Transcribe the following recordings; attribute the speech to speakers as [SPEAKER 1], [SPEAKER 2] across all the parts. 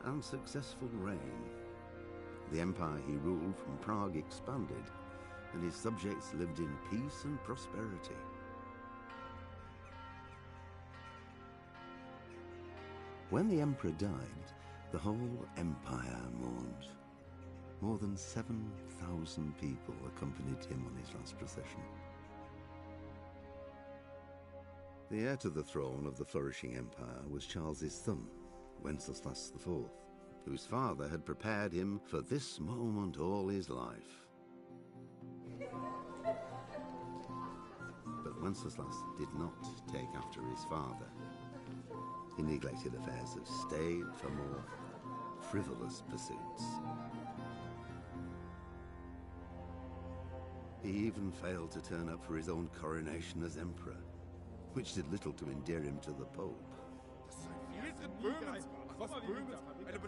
[SPEAKER 1] and successful reign. The empire he ruled from Prague expanded, and his subjects lived in peace and prosperity. When the emperor died, the whole empire mourned. More than 7,000 people accompanied him on his last procession. The heir to the throne of the flourishing empire was Charles's son, Wenceslas IV, whose father had prepared him for this moment all his life. But Wenceslas did not take after his father. He neglected affairs of state for more frivolous pursuits. He even failed to turn up for his own coronation as emperor, which did little to endear him to the Pope.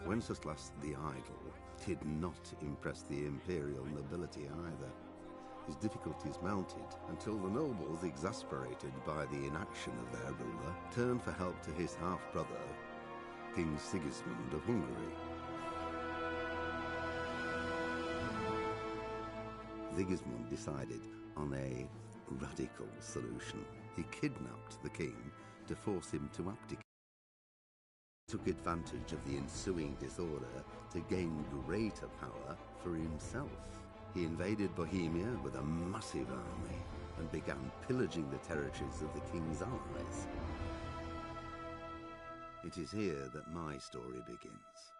[SPEAKER 1] Wenceslas the Idle did not impress the imperial nobility either. His difficulties mounted until the nobles, exasperated by the inaction of their ruler, turned for help to his half-brother, King Sigismund of Hungary. Sigismund decided on a radical solution. He kidnapped the king to force him to abdicate. He took advantage of the ensuing disorder to gain greater power for himself. He invaded Bohemia with a massive army and began pillaging the territories of the king's allies. It is here that my story begins.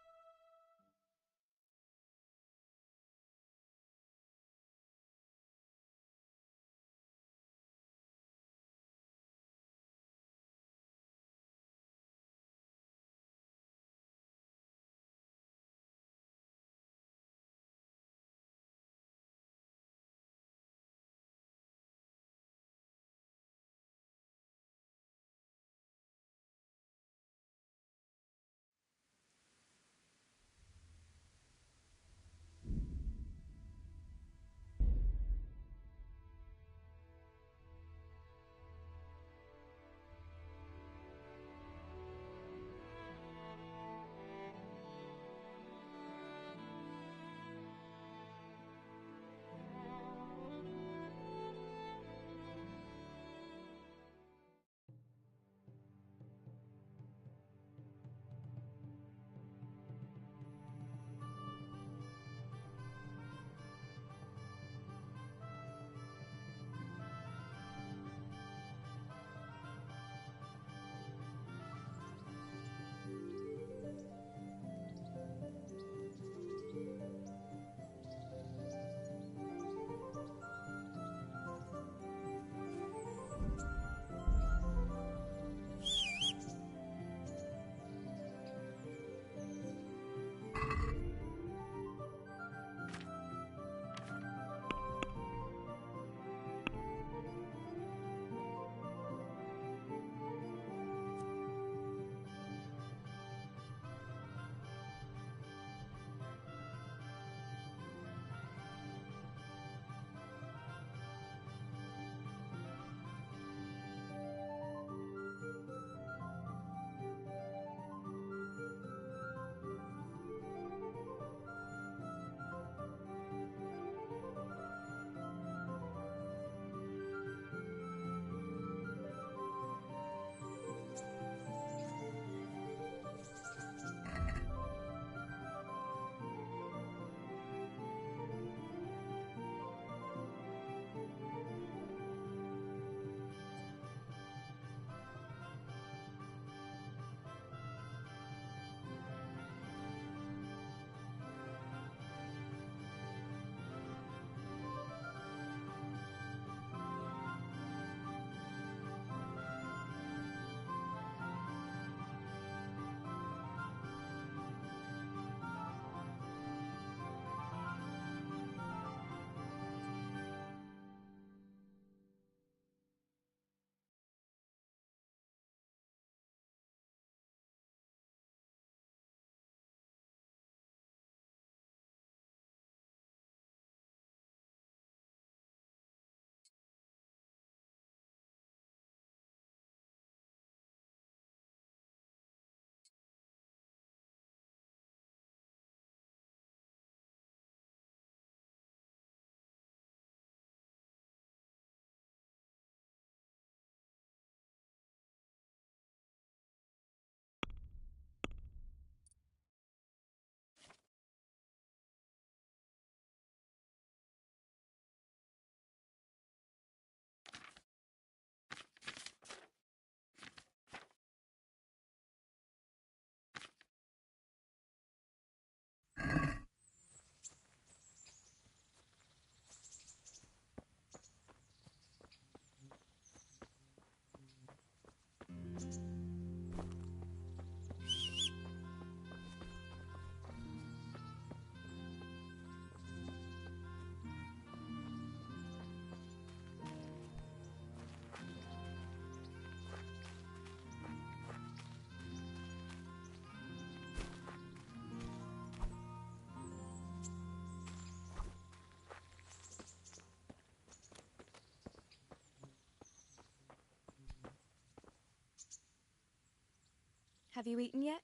[SPEAKER 2] Have you eaten yet?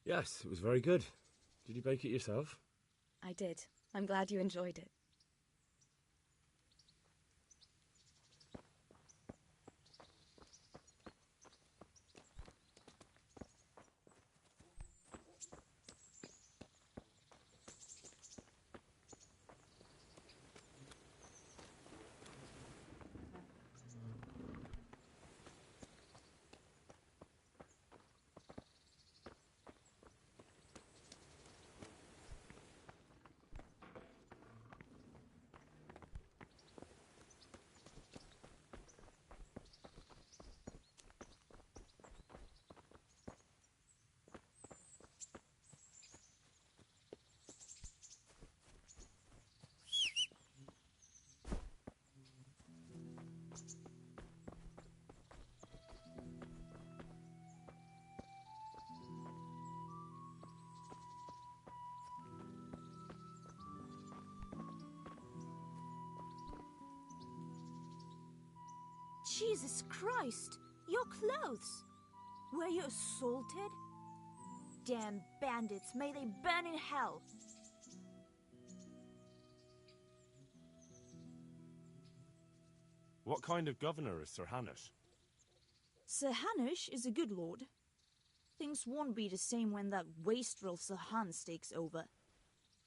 [SPEAKER 3] Yes, it was very good. Did you bake it yourself?
[SPEAKER 2] I did. I'm glad you enjoyed it.
[SPEAKER 4] Jesus Christ! Your clothes! Were you assaulted? Damn bandits, may they burn in hell!
[SPEAKER 3] What kind of governor is Sir Hanush?
[SPEAKER 4] Sir Hanush is a good lord. Things won't be the same when that wastrel Sir Hans takes over.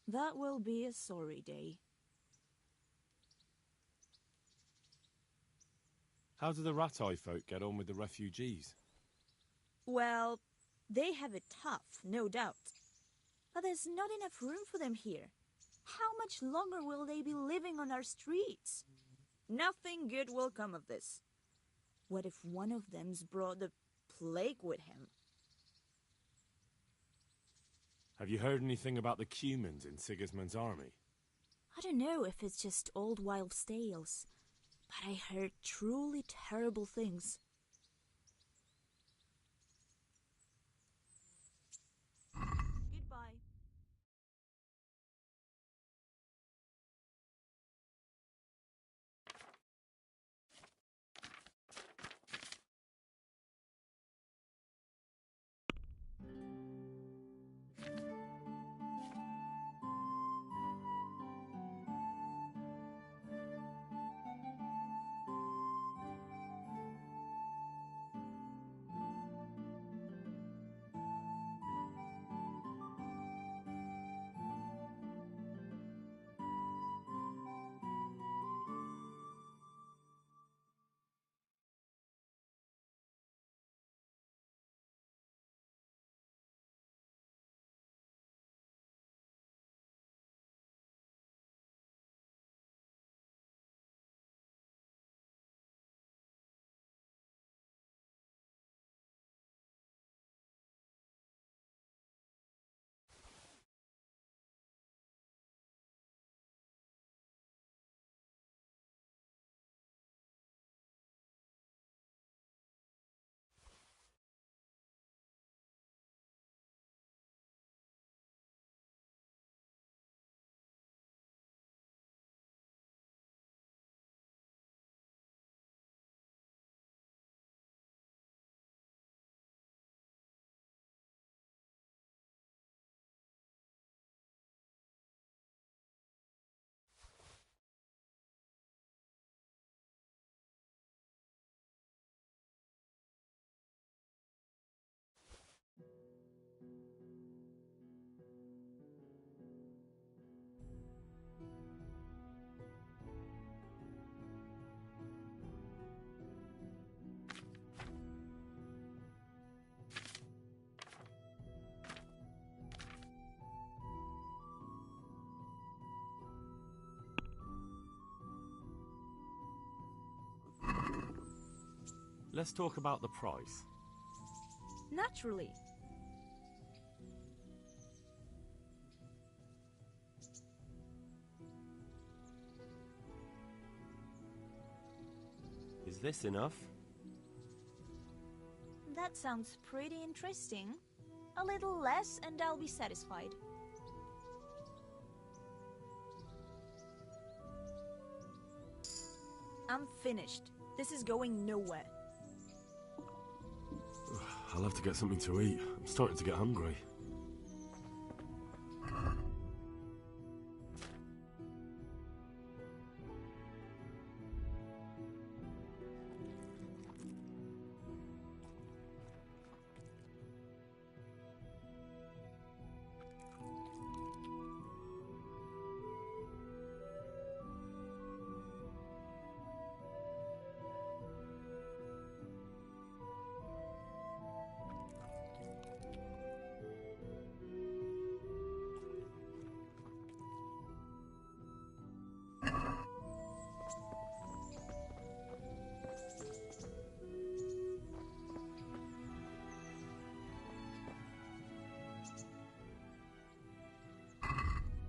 [SPEAKER 4] That will be a sorry day.
[SPEAKER 3] How do the Ratai folk get on with the refugees?
[SPEAKER 4] Well, they have it tough, no doubt. But there's not enough room for them here. How much longer will they be living on our streets? Nothing good will come of this. What if one of them's brought the plague with him?
[SPEAKER 3] Have you heard anything about the Cumans in Sigismund's army?
[SPEAKER 4] I don't know if it's just old wild tales, but I heard truly terrible things. Goodbye.
[SPEAKER 3] Let's talk about the price.
[SPEAKER 4] Naturally.
[SPEAKER 3] Is this enough?
[SPEAKER 4] That sounds pretty interesting. A little less and I'll be satisfied. I'm finished. This is going nowhere.
[SPEAKER 3] I'll have to get something to eat. I'm starting to get hungry.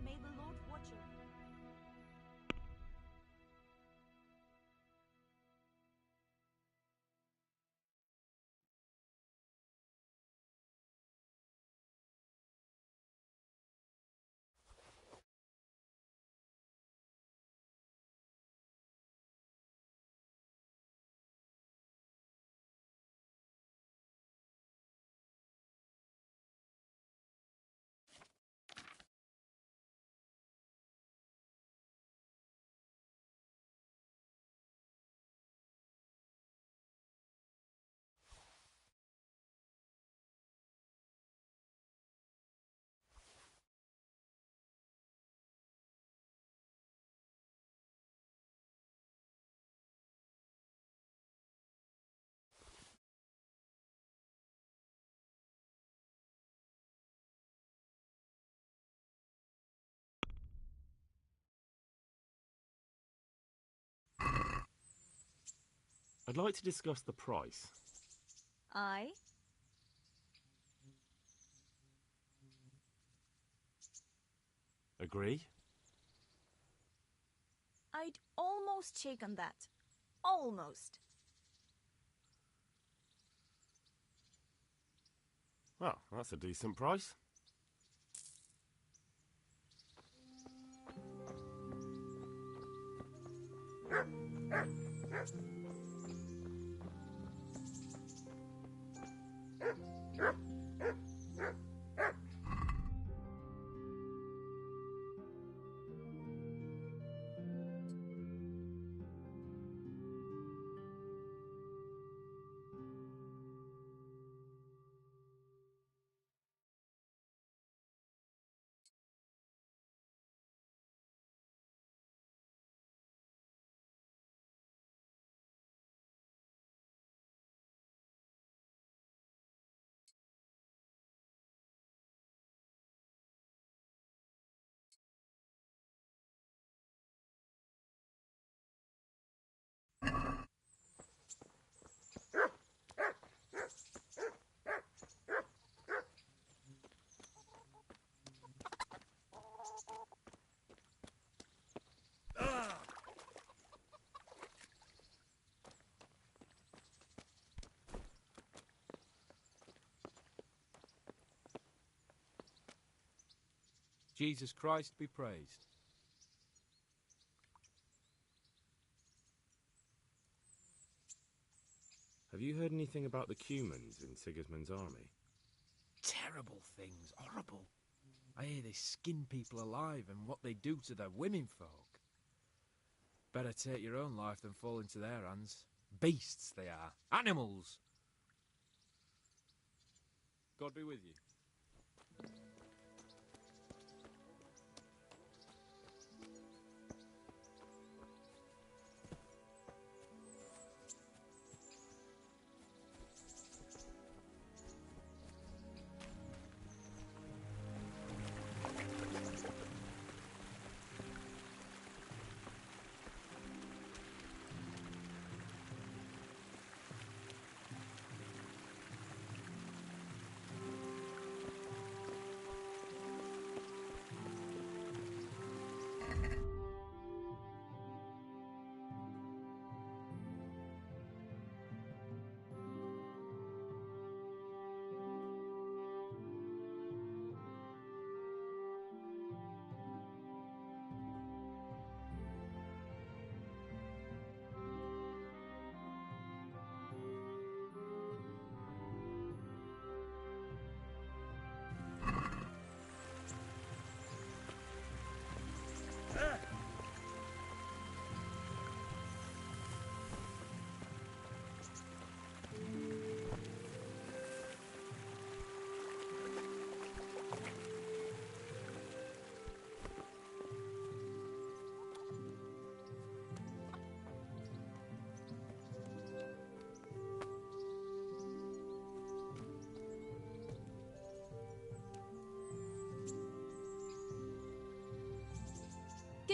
[SPEAKER 4] May the Lord watch you.
[SPEAKER 3] I'd like to discuss the price.
[SPEAKER 4] Aye?
[SPEAKER 3] Agree?
[SPEAKER 4] I'd almost shake on that. Almost.
[SPEAKER 3] Well, that's a decent price.
[SPEAKER 5] Jesus Christ be praised.
[SPEAKER 3] Have you heard anything about the Cumans in Sigismund's army?
[SPEAKER 5] Terrible things, horrible. I hear they skin people alive and what they do to their women folk. Better take your own life than fall into their hands. Beasts they are. Animals! God be with you.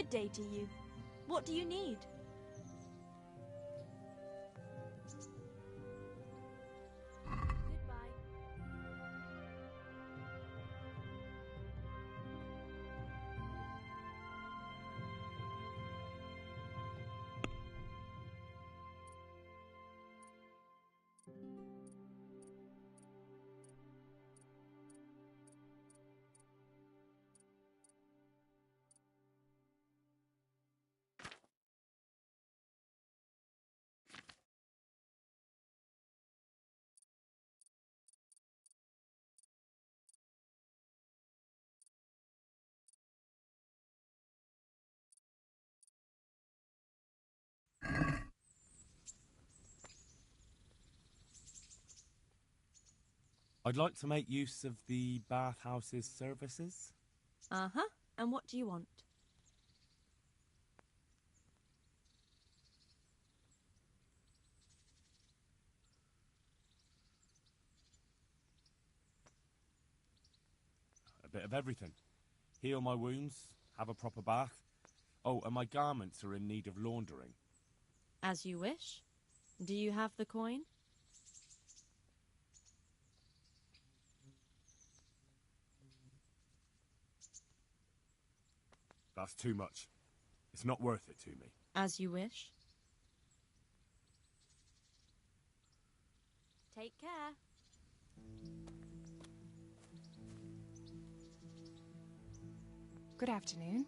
[SPEAKER 4] Good day to you. What do you need? Goodbye.
[SPEAKER 3] I'd like to make use of the bathhouse's services.
[SPEAKER 4] Uh-huh. And what do you want?
[SPEAKER 3] A bit of everything. Heal my wounds, have a proper bath. Oh, and my garments are in need of laundering.
[SPEAKER 4] As you wish. Do you have the coin?
[SPEAKER 3] That's too much. It's not worth it to me.
[SPEAKER 4] As you wish. Take care.
[SPEAKER 6] Good afternoon.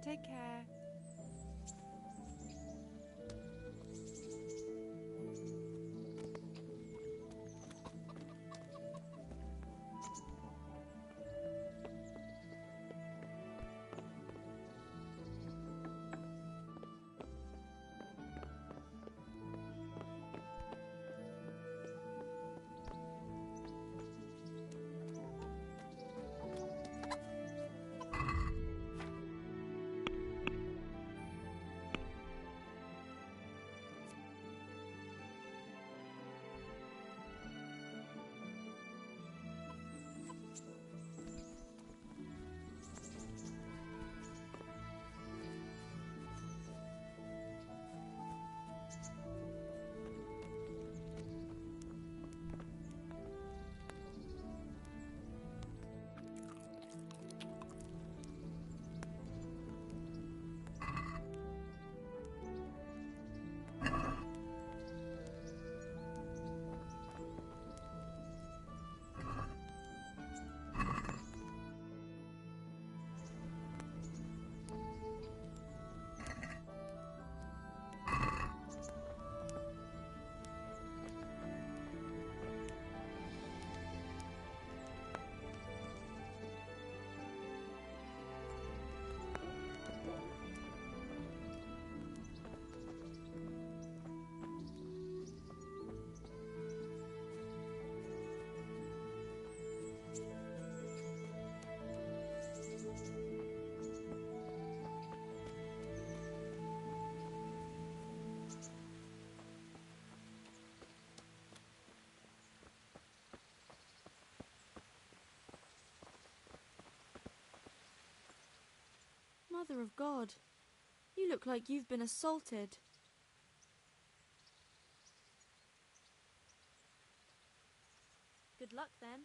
[SPEAKER 6] Take care.
[SPEAKER 4] Mother of God, you look like you've been assaulted. Good luck then.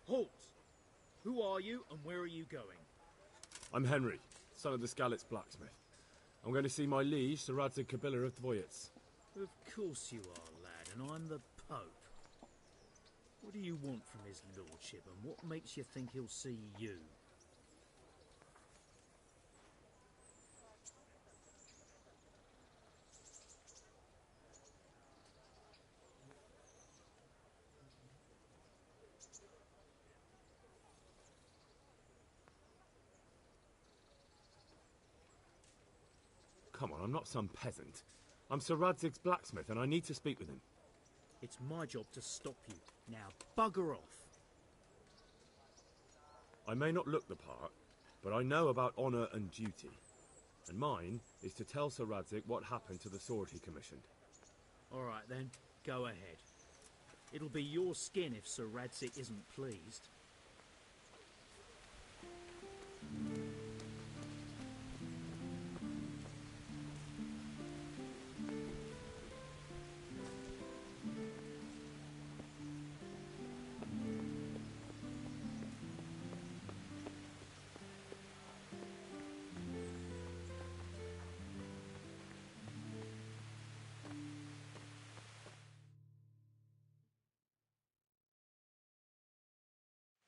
[SPEAKER 7] Halt! Who are you and where are you going?
[SPEAKER 3] I'm Henry, son of the Skalitz blacksmith. I'm going to see my liege, Sir Radzig Kabila of Dvoyets.
[SPEAKER 7] Of course you are, lad, and I'm the Pope. What do you want from his lordship, and what makes you think he'll see you?
[SPEAKER 3] I'm not some peasant. I'm Sir Radzig's blacksmith, and I need to speak with him.
[SPEAKER 7] It's my job to stop you. Now, bugger off.
[SPEAKER 3] I may not look the part, but I know about honour and duty. And mine is to tell Sir Radzig what happened to the sword he commissioned.
[SPEAKER 7] All right, then. Go ahead. It'll be your skin if Sir Radzig isn't pleased.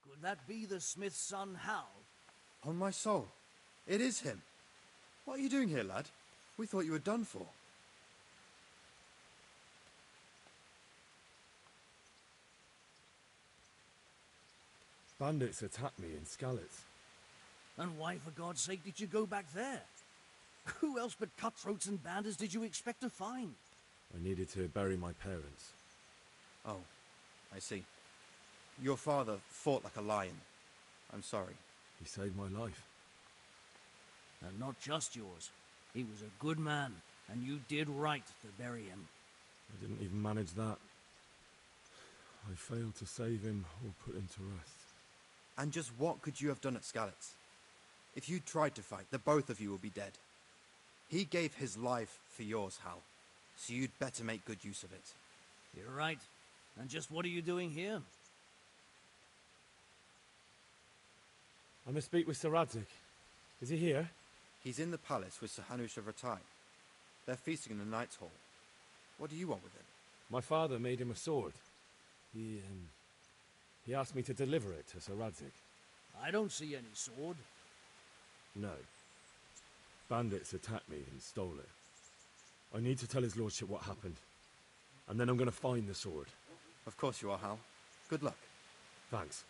[SPEAKER 8] Could that be the smith's son, Hal?
[SPEAKER 9] On my soul, it is him. What are you doing here, lad? We thought you were done for.
[SPEAKER 3] Bandits attacked me in Skalitz.
[SPEAKER 8] And why, for God's sake, did you go back there? Who else but cutthroats and bandits did you expect to find?
[SPEAKER 3] I needed to bury my parents.
[SPEAKER 9] Oh, I see. Your father fought like a lion. I'm sorry.
[SPEAKER 3] He saved my life.
[SPEAKER 8] And not just yours. He was a good man, and you did right to bury him.
[SPEAKER 3] I didn't even manage that. I failed to save him or put him to rest.
[SPEAKER 9] And just what could you have done at Skalitz? If you tried to fight, the both of you will be dead. He gave his life for yours, Hal. So you'd better make good use of it.
[SPEAKER 8] You're right. And just what are you doing here?
[SPEAKER 3] I must speak with Sir Radzig. Is he here?
[SPEAKER 9] He's in the palace with Sir Hanush of Rattay. They're feasting in the Knight's Hall. What do you want with him?
[SPEAKER 3] My father made him a sword. He asked me to deliver it to Sir Radzig.
[SPEAKER 8] I don't see any sword.
[SPEAKER 3] No. Bandits attacked me and stole it. I need to tell his lordship what happened. And then I'm going to find the sword.
[SPEAKER 9] Of course you are, Hal. Good luck.
[SPEAKER 3] Thanks.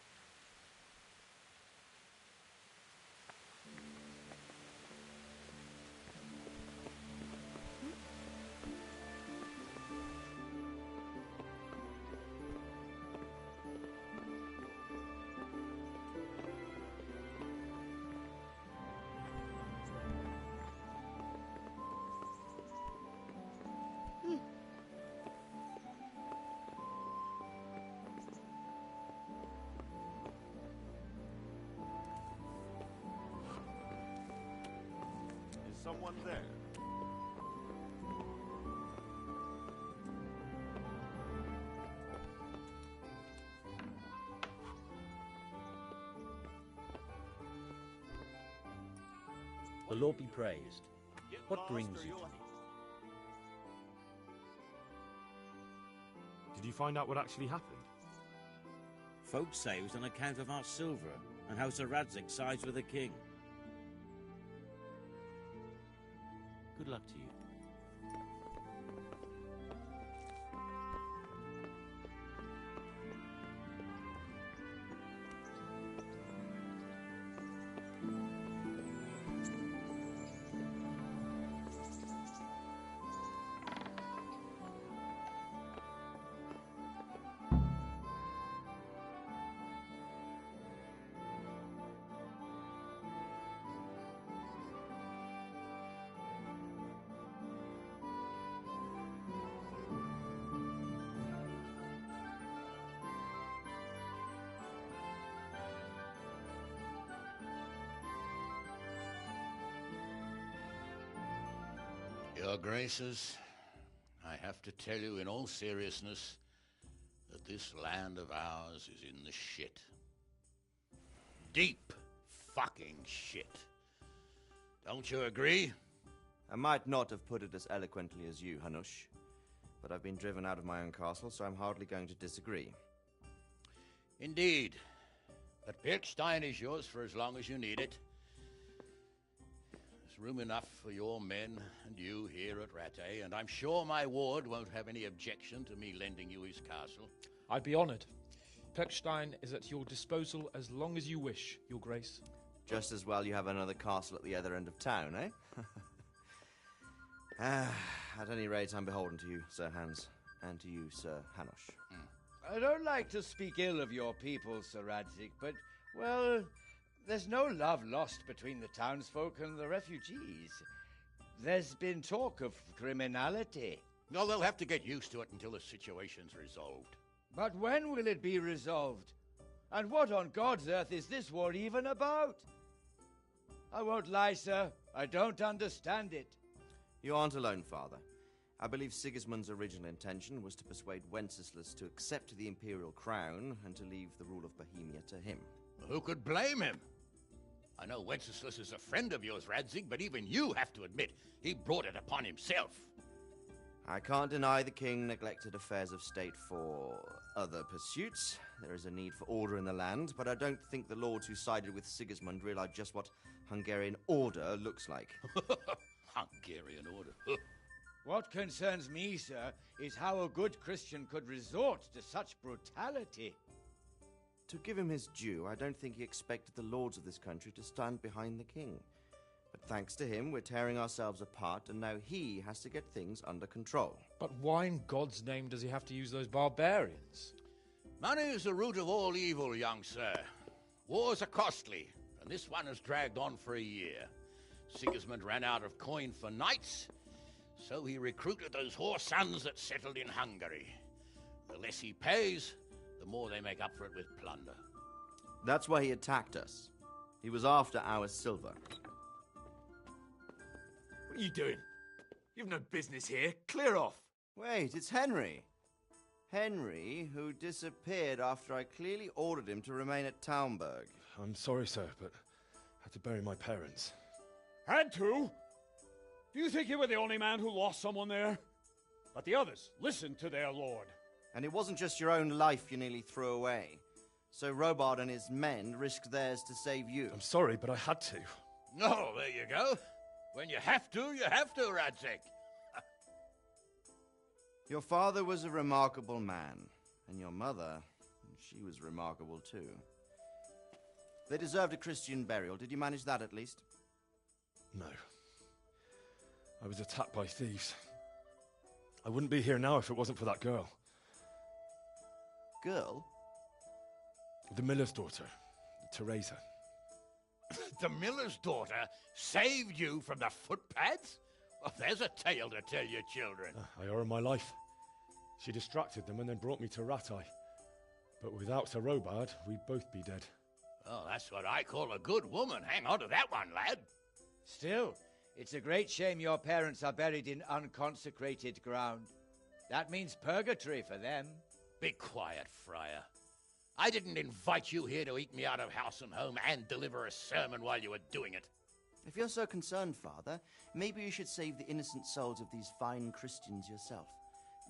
[SPEAKER 10] Someone there.
[SPEAKER 11] The Lord be praised. What brings you to me?
[SPEAKER 3] Did you find out what actually happened?
[SPEAKER 11] Folks say it was on account of our silver and how Sir Radzig sides with the king. Good luck to you.
[SPEAKER 12] Your Graces, I have to tell you in all seriousness that this land of ours is in the shit. Deep fucking shit. Don't you agree?
[SPEAKER 13] I might not have put it as eloquently as you, Hanush, but I've been driven out of my own castle, so I'm hardly going to disagree.
[SPEAKER 12] Indeed. But Pirkstein is yours for as long as you need it. There's room enough for your men and you here at Rattay, and I'm sure my ward won't have any objection to me lending you his castle.
[SPEAKER 5] I'd be honoured. Pirkstein is at your disposal as long as you wish, Your Grace.
[SPEAKER 13] Just as well you have another castle at the other end of town, eh? At any rate, I'm beholden to you, Sir Hans, and to you, Sir Hanush.
[SPEAKER 10] I don't like to speak ill of your people, Sir Radzik, but, well, there's no love lost between the townsfolk and the refugees. There's been talk of criminality.
[SPEAKER 12] Well, they'll have to get used to it until the situation's resolved.
[SPEAKER 10] But when will it be resolved? And what on God's earth is this war even about? I won't lie, sir. I don't understand it.
[SPEAKER 13] You aren't alone, Father. I believe Sigismund's original intention was to persuade Wenceslas to accept the imperial crown and to leave the rule of Bohemia to him.
[SPEAKER 12] Who could blame him? I know Wenceslas is a friend of yours, Radzig, but even you have to admit he brought it upon himself.
[SPEAKER 13] I can't deny the king neglected affairs of state for other pursuits. There is a need for order in the land, but I don't think the lords who sided with Sigismund realized just what Hungarian order looks like.
[SPEAKER 12] Hungarian order?
[SPEAKER 10] What concerns me, sir, is how a good Christian could resort to such brutality.
[SPEAKER 13] To give him his due, I don't think he expected the lords of this country to stand behind the king. But thanks to him, we're tearing ourselves apart, and now he has to get things under control.
[SPEAKER 5] But why in God's name does he have to use those barbarians?
[SPEAKER 12] Money is the root of all evil, young sir. Wars are costly, and this one has dragged on for a year. Sigismund ran out of coin for knights, so he recruited those whore sons that settled in Hungary. The less he pays, the more they make up for it with plunder.
[SPEAKER 13] That's why he attacked us. He was after our silver.
[SPEAKER 3] What are you doing? You've no business here. Clear off.
[SPEAKER 13] Wait, it's Henry. Henry, who disappeared after I clearly ordered him to remain at Taunberg.
[SPEAKER 3] I'm sorry, sir, but I had to bury my parents.
[SPEAKER 14] Had to? Do you think you were the only man who lost someone there? But the others listened to their lord.
[SPEAKER 13] And it wasn't just your own life you nearly threw away. So Robard and his men risked theirs to save you.
[SPEAKER 3] I'm sorry, but I had to.
[SPEAKER 12] Oh, there you go. When you have to, Radzig.
[SPEAKER 13] Your father was a remarkable man, and your mother, she was remarkable too. They deserved a Christian burial. Did you manage that at least?
[SPEAKER 3] No. I was attacked by thieves. I wouldn't be here now if it wasn't for that girl.
[SPEAKER 13] Girl?
[SPEAKER 3] The miller's daughter, Teresa.
[SPEAKER 12] The miller's daughter saved you from the footpads? Well, there's a tale to tell your children.
[SPEAKER 3] I owe her my life. She distracted them and then brought me to Rattay. But without Sir Robard, we'd both be dead.
[SPEAKER 12] Oh, that's what I call a good woman. Hang on to that one, lad.
[SPEAKER 10] Still, it's a great shame your parents are buried in unconsecrated ground. That means purgatory for them.
[SPEAKER 12] Be quiet, Friar. I didn't invite you here to eat me out of house and home and deliver a sermon while you were doing it.
[SPEAKER 13] If you're so concerned, Father, maybe you should save the innocent souls of these fine Christians yourself.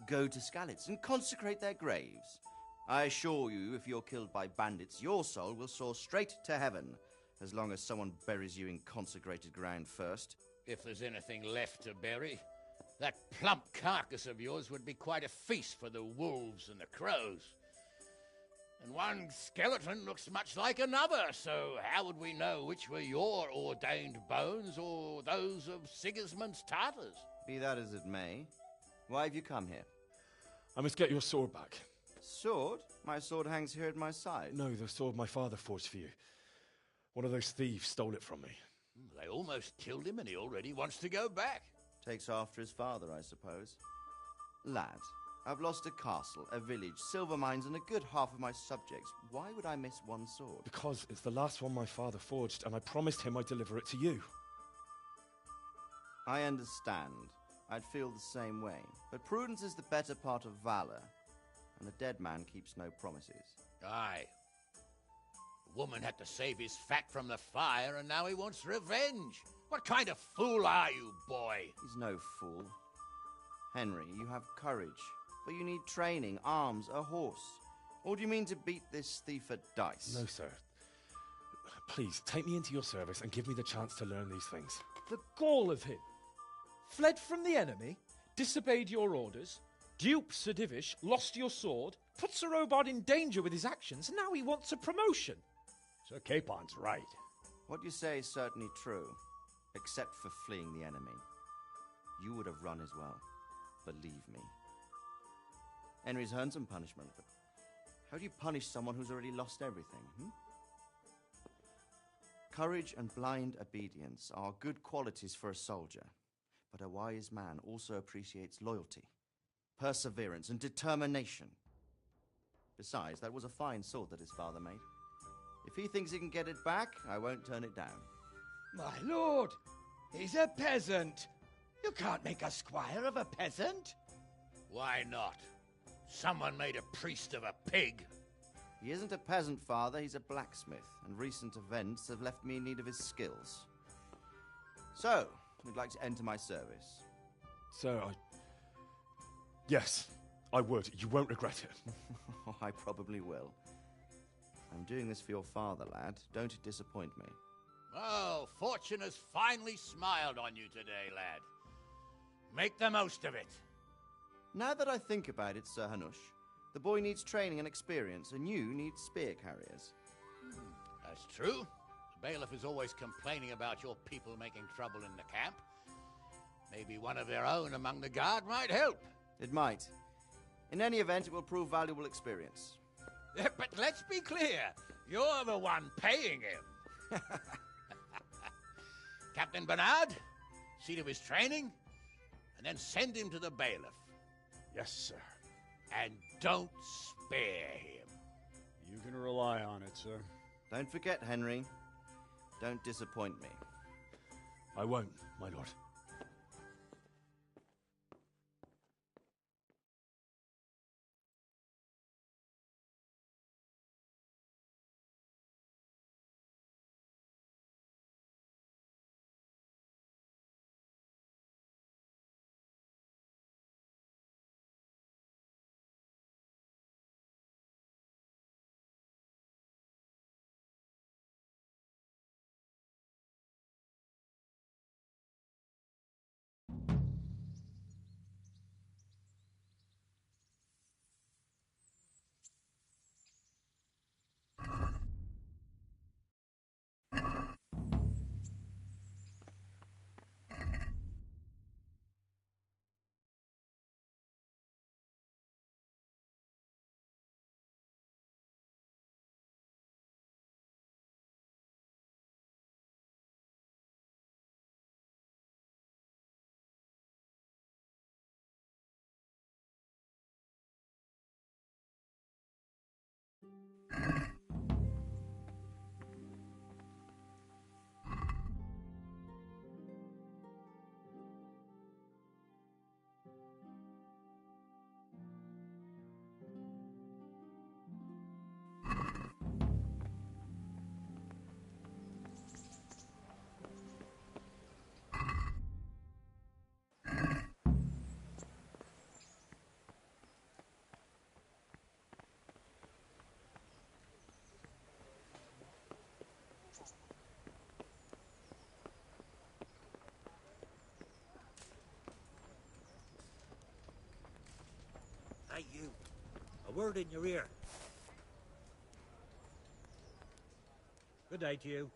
[SPEAKER 13] Go to Skalitz and consecrate their graves. I assure you, if you're killed by bandits, your soul will soar straight to heaven, as long as someone buries you in consecrated ground first.
[SPEAKER 12] If there's anything left to bury, that plump carcass of yours would be quite a feast for the wolves and the crows. And one skeleton looks much like another, so how would we know which were your ordained bones or those of Sigismund's Tartars?
[SPEAKER 13] Be that as it may, why have you come here?
[SPEAKER 3] I must get your sword back.
[SPEAKER 13] Sword? My sword hangs here at my side.
[SPEAKER 3] No, the sword my father forged for you. One of those thieves stole it from me.
[SPEAKER 12] They almost killed him and he already wants to go back.
[SPEAKER 13] Takes after his father, I suppose. Lad, I've lost a castle, a village, silver mines, and a good half of my subjects. Why would I miss one sword?
[SPEAKER 3] Because it's the last one my father forged, and I promised him I'd deliver it to you.
[SPEAKER 13] I understand. I'd feel the same way. But prudence is the better part of valor, and a dead man keeps no promises.
[SPEAKER 12] Aye. The woman had to save his fat from the fire, and now he wants revenge. What kind of fool are you, boy?
[SPEAKER 13] He's no fool. Henry, you have courage, but you need training, arms, a horse. Or do you mean to beat this thief at dice?
[SPEAKER 3] No, sir. Please, take me into your service and give me the chance to learn these things.
[SPEAKER 5] The gall of him. Fled from the enemy, disobeyed your orders, duped Sir Divish, lost your sword, put Sir Robard in danger with his actions, and now he wants a promotion.
[SPEAKER 14] Sir Capon's right.
[SPEAKER 13] What you say is certainly true, except for fleeing the enemy. you would have run as well. Believe me. Henry's earned some punishment, but how do you punish someone who's already lost everything, Courage and blind obedience are good qualities for a soldier, but a wise man also appreciates loyalty, perseverance, and determination. Besides, that was a fine sword that his father made. If he thinks he can get it back, I won't turn it down.
[SPEAKER 10] My lord, he's a peasant. You can't make a squire of a peasant.
[SPEAKER 12] Why not? Someone made a priest of a pig.
[SPEAKER 13] He isn't a peasant, father. He's a blacksmith, and recent events have left me in need of his skills. So, would like to enter my service?
[SPEAKER 3] Sir, Yes, I would. You won't regret it.
[SPEAKER 13] I probably will. I'm doing this for your father, lad. Don't disappoint me.
[SPEAKER 12] Oh, fortune has finally smiled on you today, lad. Make the most of it.
[SPEAKER 13] Now that I think about it, Sir Hanush, the boy needs training and experience, and you need spear carriers.
[SPEAKER 12] That's true. The bailiff is always complaining about your people making trouble in the camp. Maybe one of their own among the guard might help.
[SPEAKER 13] It might. In any event, it will prove valuable experience.
[SPEAKER 12] But let's be clear, you're the one paying him. Captain Bernard, see to his training, and then send him to the bailiff.
[SPEAKER 14] Yes, sir.
[SPEAKER 12] And don't spare him.
[SPEAKER 14] You can rely on it, sir.
[SPEAKER 13] Don't forget, Henry. Don't disappoint me.
[SPEAKER 3] I won't, my lord.
[SPEAKER 7] Hey, you. A word in your ear. Good day to you.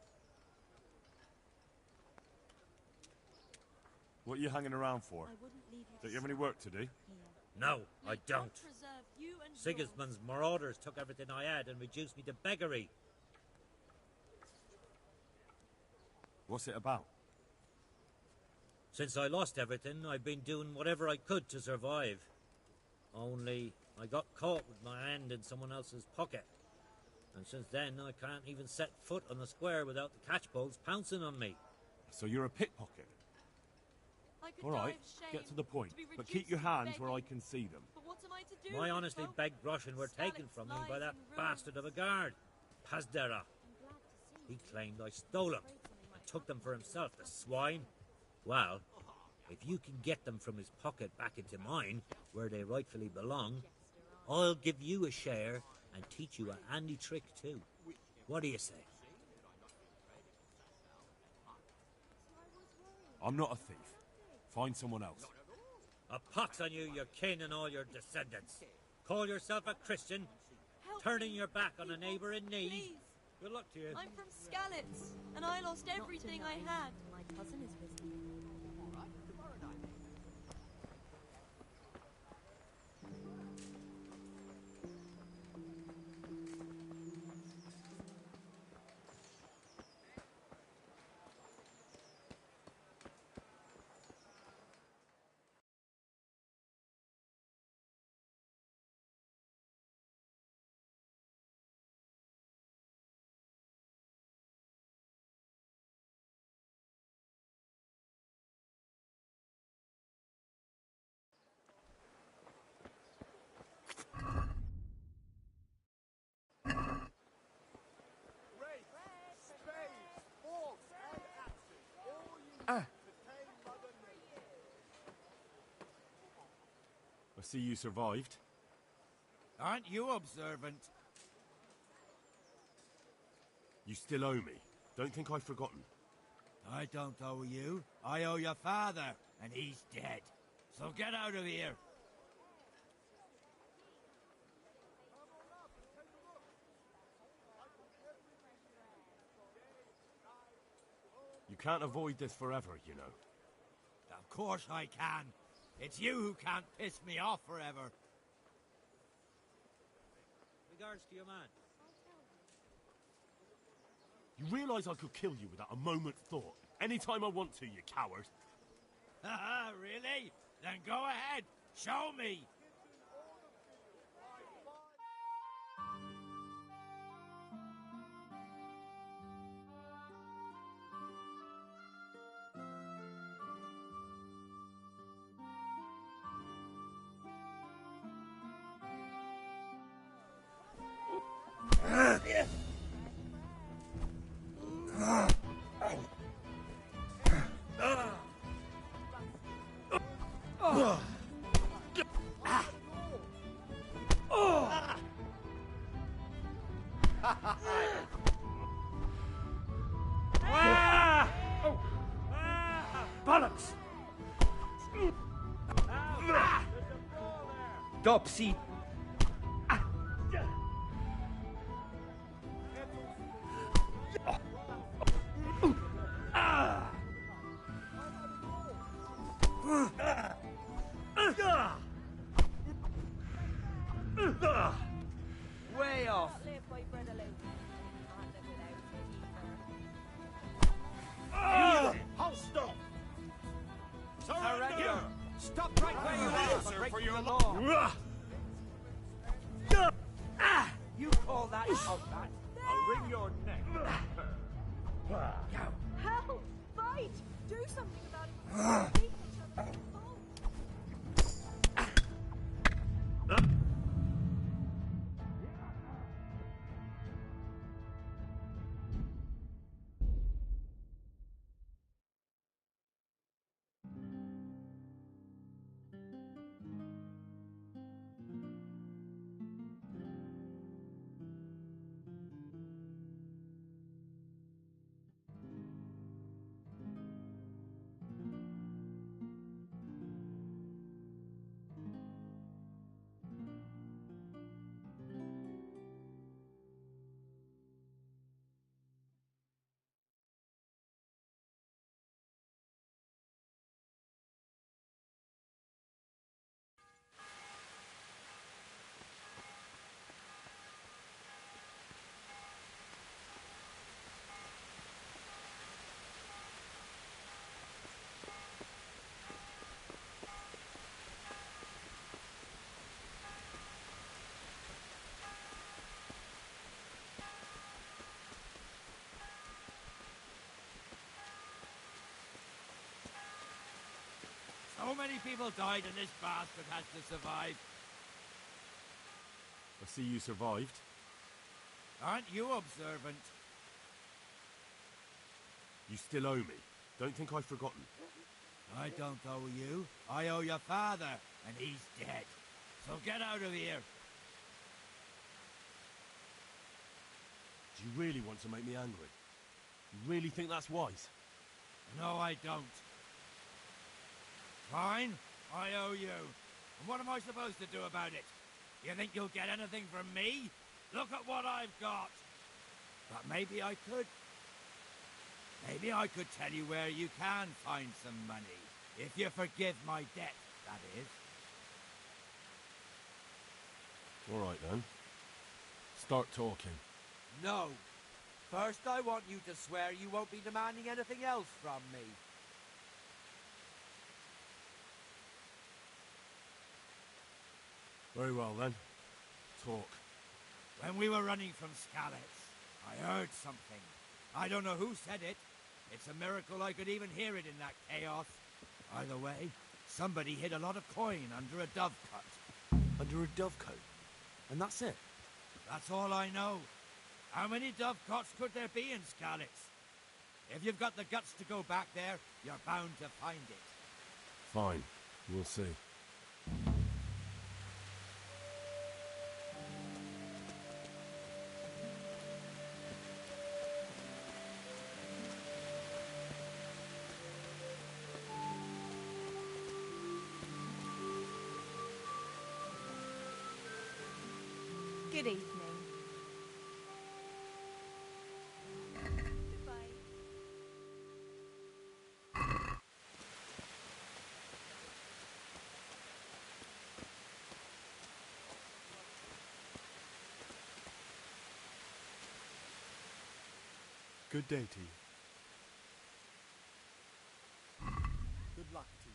[SPEAKER 3] What are you hanging around for? Don't you have any work to do?
[SPEAKER 7] No, I don't. Sigismund's marauders took everything I had and reduced me to beggary.
[SPEAKER 3] What's it about?
[SPEAKER 7] Since I lost everything, I've been doing whatever I could to survive. Only I got caught with my hand in someone else's pocket. And since then, I can't even set foot on the square without the catchpoles pouncing on me.
[SPEAKER 3] So you're a pickpocket? All right, get to the point, but keep your hands where I can see them.
[SPEAKER 4] But what am I to do?
[SPEAKER 7] My honestly begged groschen were taken from me by that bastard of a guard, Pazdera. He claimed I stole them and took them for himself, the swine. Well, if you can get them from his pocket back into mine, where they rightfully belong, I'll give you a share and teach you a handy trick too. What do you say?
[SPEAKER 3] I'm not a thief. Find someone else.
[SPEAKER 7] A pox on you, your kin and all your descendants. Call yourself a Christian, turning your back on a neighbour in need.
[SPEAKER 4] Please.
[SPEAKER 7] Good luck to you.
[SPEAKER 4] I'm from Skalitz, and I lost everything I had.
[SPEAKER 2] My cousin is visiting.
[SPEAKER 3] I see you survived.
[SPEAKER 5] Aren't you observant?
[SPEAKER 3] You still owe me. Don't think I've forgotten.
[SPEAKER 5] I don't owe you. I owe your father, and he's dead. So get out of here.
[SPEAKER 3] You can't avoid this forever, you know.
[SPEAKER 5] Of course I can. It's you who can't piss me off forever.
[SPEAKER 7] Regards to your man.
[SPEAKER 3] You realise I could kill you without a moment's thought? Anytime I want to, you coward.
[SPEAKER 5] Haha, really? Then go ahead. Show me.
[SPEAKER 14] Bollocks! Dopsy!
[SPEAKER 5] Way off.
[SPEAKER 14] Hold stop!
[SPEAKER 5] Surrender! Stop right where you are!
[SPEAKER 14] Answer for your
[SPEAKER 5] law! You call that combat?
[SPEAKER 14] I'll wring your neck.
[SPEAKER 4] Help! Fight! Do something about it. Beating each other.
[SPEAKER 5] So many people died and this bastard has to survive.
[SPEAKER 3] I see you survived.
[SPEAKER 5] Aren't you observant?
[SPEAKER 3] You still owe me. Don't think I've forgotten.
[SPEAKER 5] I don't owe you. I owe your father, and he's dead. So get out of here.
[SPEAKER 3] Do you really want to make me angry? You really think that's wise?
[SPEAKER 5] No, I don't. Fine, I owe you. And what am I supposed to do about it? You think you'll get anything from me? Look at what I've got. But maybe I could. Maybe I could tell you where you can find some money. If you forgive my debt, that is.
[SPEAKER 3] All right, then. Start talking.
[SPEAKER 5] No. First, I want you to swear you won't be demanding anything else from me.
[SPEAKER 3] Very well, then. Talk.
[SPEAKER 5] When we were running from Skalitz, I heard something. I don't know who said it. It's a miracle I could even hear it in that chaos. Either way, somebody hid a lot of coin under a dovecot.
[SPEAKER 3] Under a dovecote? And that's it?
[SPEAKER 5] That's all I know. How many dovecots could there be in Skalitz? If you've got the guts to go back there, you're bound to find it.
[SPEAKER 3] Fine. We'll see.
[SPEAKER 6] Good evening.
[SPEAKER 4] Goodbye.
[SPEAKER 15] Good day to you. Good luck to you.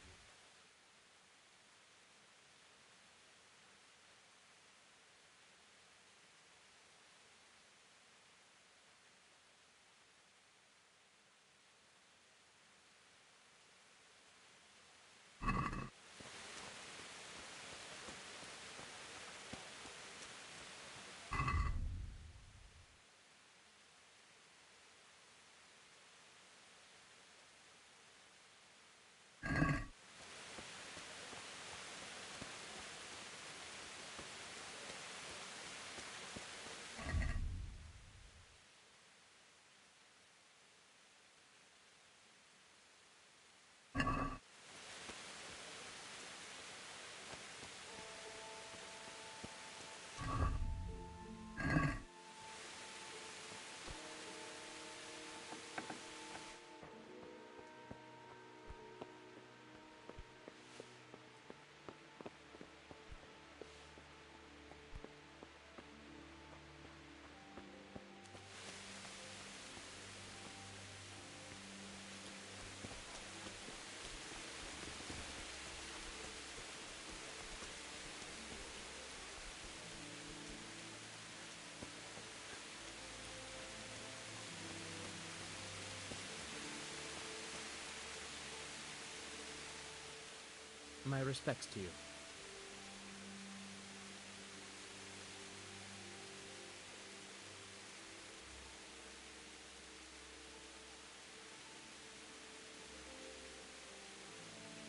[SPEAKER 5] My respects to you.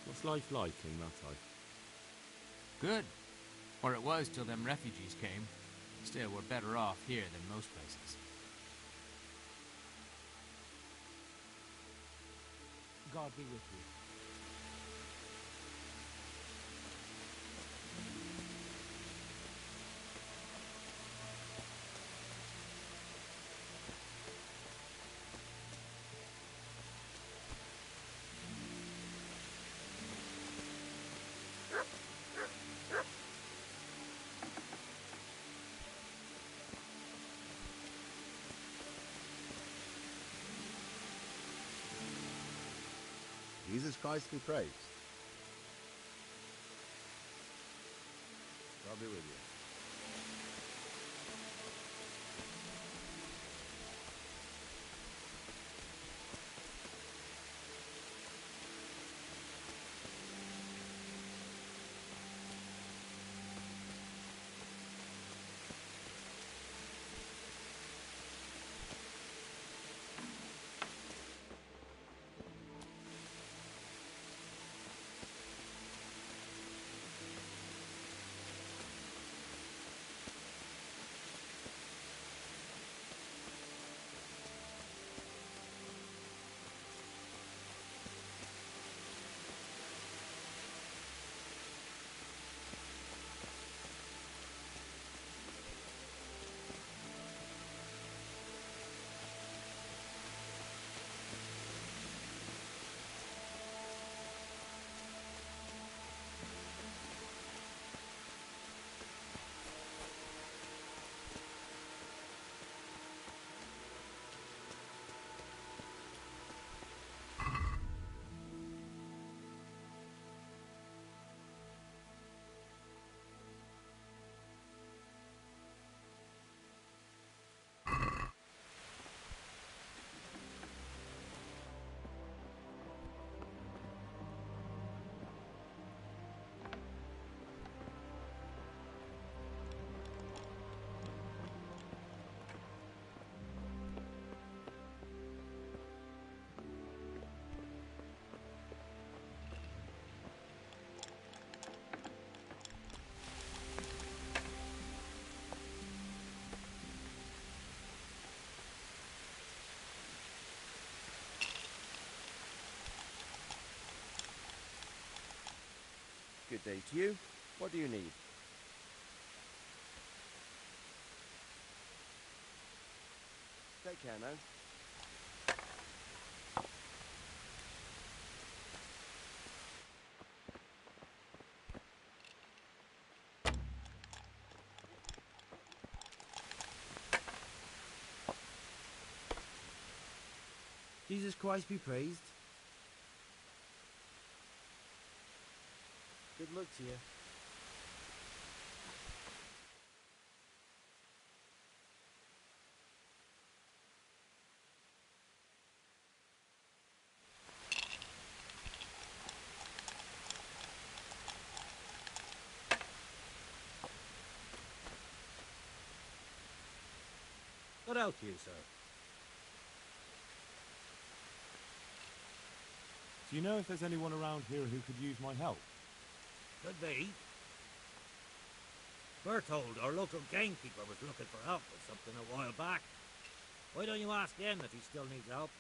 [SPEAKER 3] What's life like in Matai?
[SPEAKER 16] Good. Or it was till them refugees came. Still, we're better off here than most places.
[SPEAKER 5] God be with you.
[SPEAKER 1] Jesus Christ be praised. God be with you.
[SPEAKER 17] Good day to you. What do you need? Take care now.
[SPEAKER 18] Jesus Christ be praised. Good luck to you.
[SPEAKER 7] Good out to you, sir.
[SPEAKER 3] Do you know if there's anyone around here who could use my help?
[SPEAKER 7] Could be. Berthold, our local gamekeeper, was looking for help with something a while back. Why don't you ask him if he still needs help?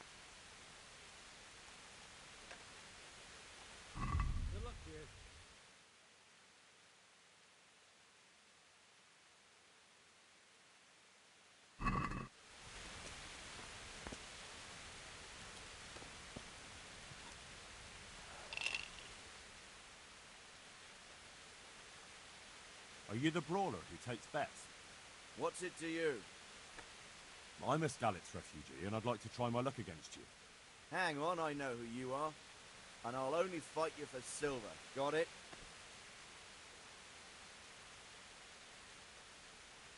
[SPEAKER 7] Good luck to you.
[SPEAKER 3] Are you the brawler who takes bets?
[SPEAKER 8] What's it to you?
[SPEAKER 3] I'm a Skalitz refugee, and I'd like to try my luck against you.
[SPEAKER 8] Hang on, I know who you are. And I'll only fight you for silver. Got it?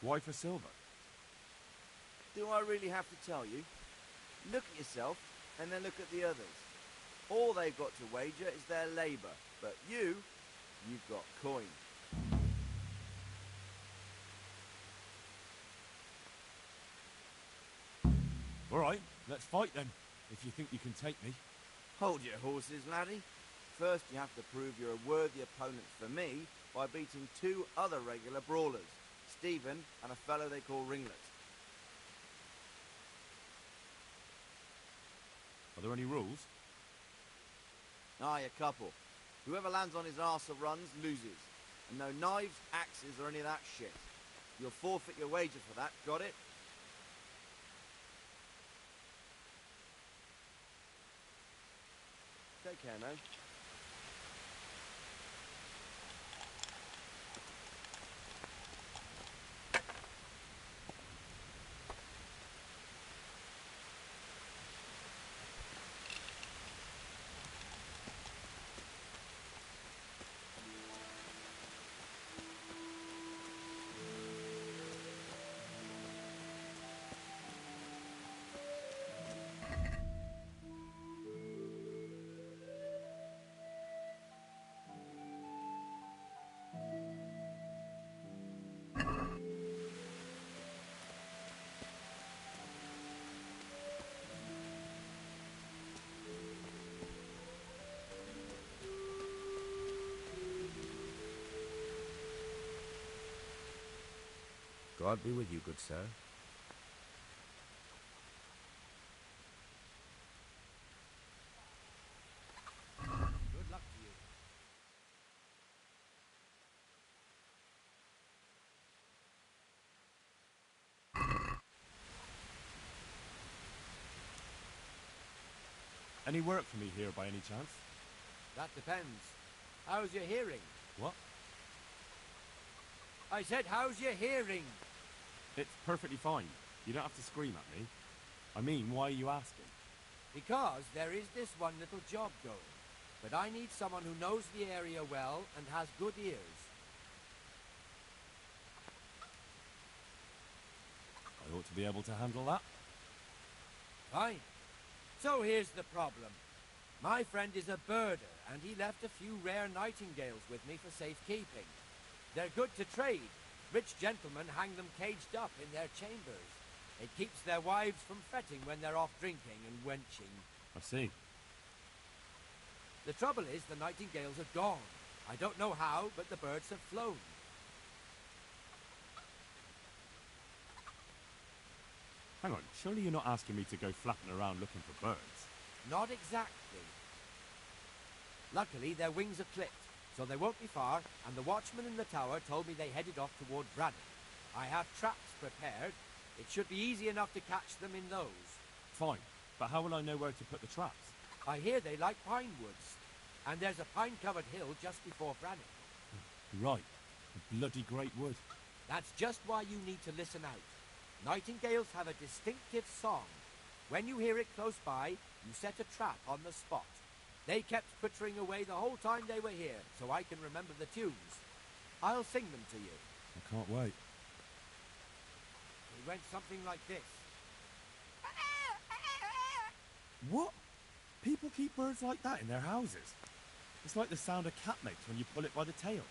[SPEAKER 3] Why for silver?
[SPEAKER 8] Do I really have to tell you? Look at yourself, and then look at the others. All they've got to wager is their labour. But you've got coin.
[SPEAKER 3] All right, let's fight then, if you think you can take me.
[SPEAKER 8] Hold your horses, laddie. First you have to prove you're a worthy opponent for me by beating two other regular brawlers, Stephen and a fellow they call Ringlet.
[SPEAKER 3] Are there any rules?
[SPEAKER 8] Aye, a couple. Whoever lands on his arse or runs loses. And no knives, axes or any of that shit. You'll forfeit your wager for that, got it?
[SPEAKER 17] Take care now.
[SPEAKER 18] God be with you, good sir.
[SPEAKER 7] Good luck to you.
[SPEAKER 3] Any work for me here by any chance?
[SPEAKER 19] That depends. How's your hearing?
[SPEAKER 3] What?
[SPEAKER 19] I said, how's your hearing?
[SPEAKER 3] It's perfectly fine. You don't have to scream at me. I mean, why are you asking?
[SPEAKER 19] Because there is this one little job going. But I need someone who knows the area well and has good ears.
[SPEAKER 3] I ought to be able to handle that.
[SPEAKER 19] Fine. So here's the problem. My friend is a birder, and he left a few rare nightingales with me for safekeeping. They're good to trade. Rich gentlemen hang them caged up in their chambers. It keeps their wives from fretting when they're off drinking and wenching.
[SPEAKER 3] I see.
[SPEAKER 19] The trouble is the nightingales are gone. I don't know how, but the birds have flown.
[SPEAKER 3] Hang on, surely you're not asking me to go flapping around looking for birds?
[SPEAKER 19] Not exactly. Luckily, their wings are clipped, so they won't be far, and the watchman in the tower told me they headed off toward Braddock. I have traps prepared, It should be easy enough to catch them in those.
[SPEAKER 3] Fine, but how will I know where to put the traps?
[SPEAKER 19] I hear they like pine woods, and there's a pine-covered hill just before Brannock.
[SPEAKER 3] Right, a bloody great wood.
[SPEAKER 19] That's just why you need to listen out. Nightingales have a distinctive song. When you hear it close by, you set a trap on the spot. They kept twittering away the whole time they were here, so I can remember the tunes. I'll sing them to you.
[SPEAKER 3] I can't wait.
[SPEAKER 19] It went something like this.
[SPEAKER 3] What? People keep birds like that in their houses? It's like the sound a cat makes when you pull it by the tail.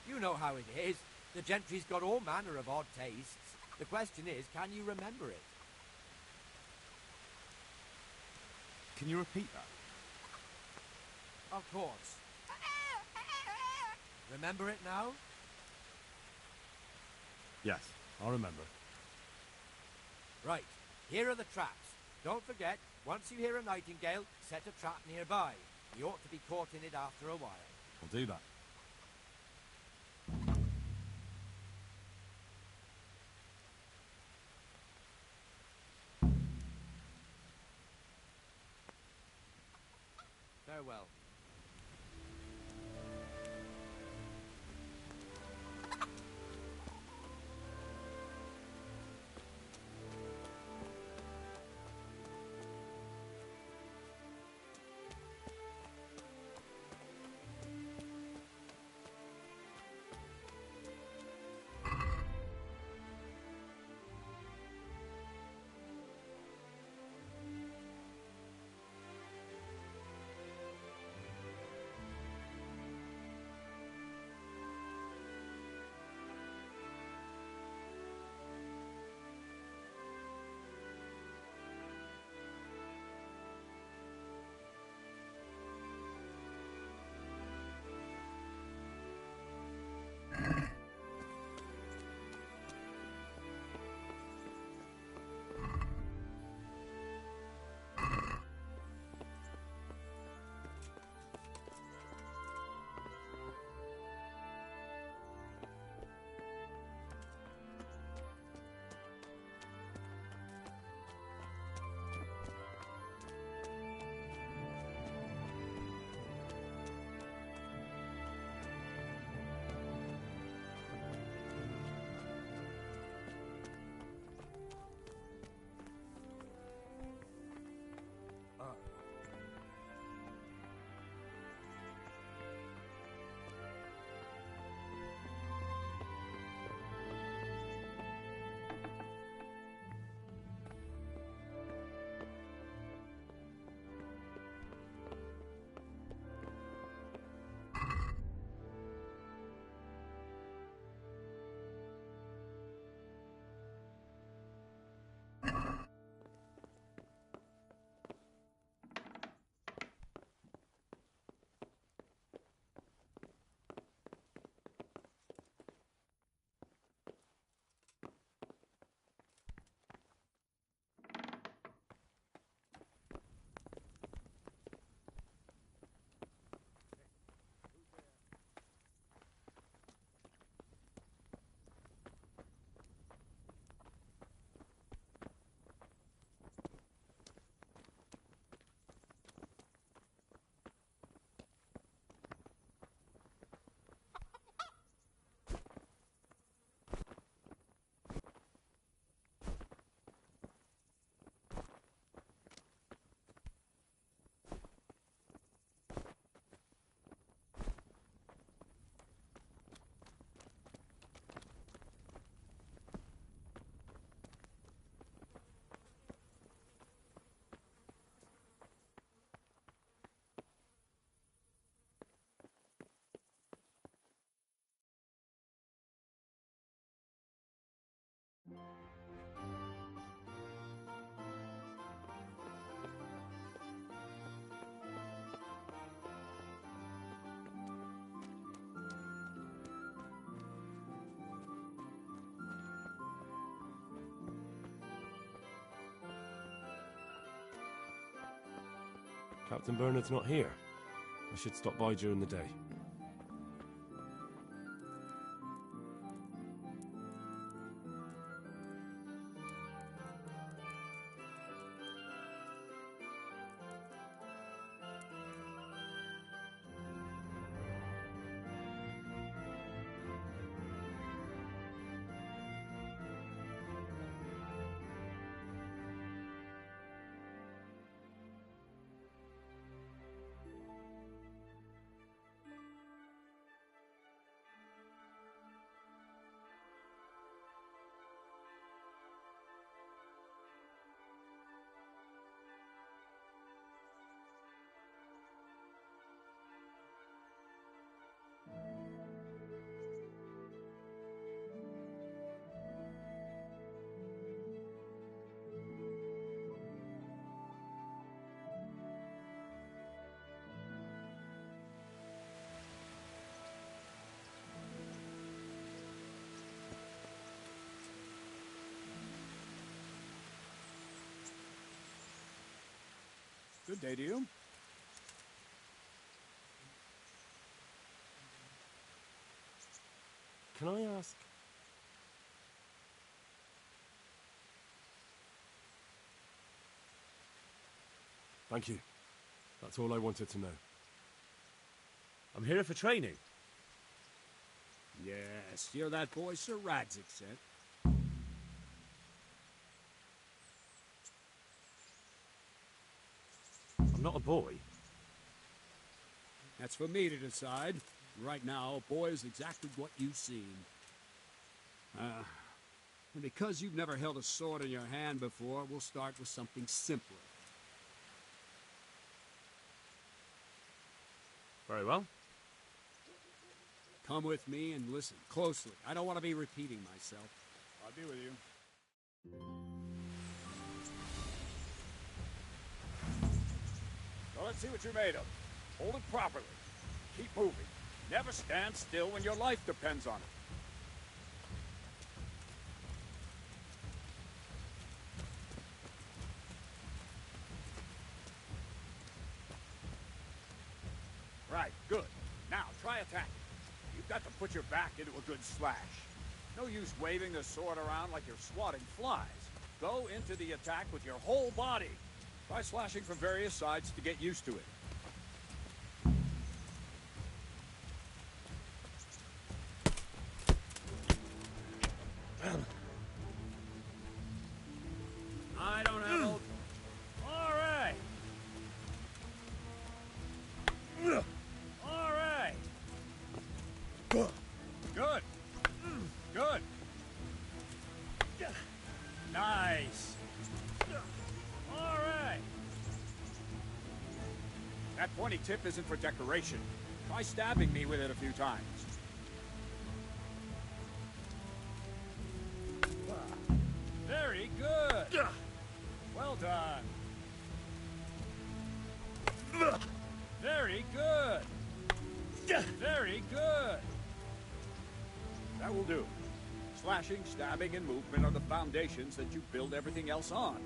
[SPEAKER 19] You know how it is. The gentry's got all manner of odd tastes. The question is, can you remember it?
[SPEAKER 3] Can you repeat that?
[SPEAKER 19] Of course. Remember it now?
[SPEAKER 3] Yes, I'll remember.
[SPEAKER 19] Right, here are the traps. Don't forget, once you hear a nightingale, set a trap nearby. You ought to be caught in it after a while.
[SPEAKER 3] I'll do that.
[SPEAKER 19] Farewell.
[SPEAKER 3] Captain Bernard's not here. I should stop by during the day.
[SPEAKER 14] Good day to you.
[SPEAKER 17] Can I ask?
[SPEAKER 3] Thank you. That's all I wanted to know. I'm here for training.
[SPEAKER 14] Yes, you're that boy Sir Radzik sent.
[SPEAKER 3] I'm not a boy.
[SPEAKER 14] That's for me to decide. Right now, a boy is exactly what you seem. And because you've never held a sword in your hand before, we'll start with something simpler.
[SPEAKER 3] Very well.
[SPEAKER 14] Come with me and listen closely. I don't want to be repeating myself. I'll be with you. So let's see what you're made of. Hold it properly. Keep moving. Never stand still when your life depends on it. Right, good. Now, try attacking. You've got to put your back into a good slash. No use waving the sword around like you're swatting flies. Go into the attack with your whole body. Try slashing from various sides to get used to it. I don't have old... All right. All right. Good. Good. Nice. All right. That pointy tip isn't for decoration. Try stabbing me with it a few times. Very good. Well done. Very good. Very good. That will do. Slashing, stabbing, and movement are the foundations that you build everything else on.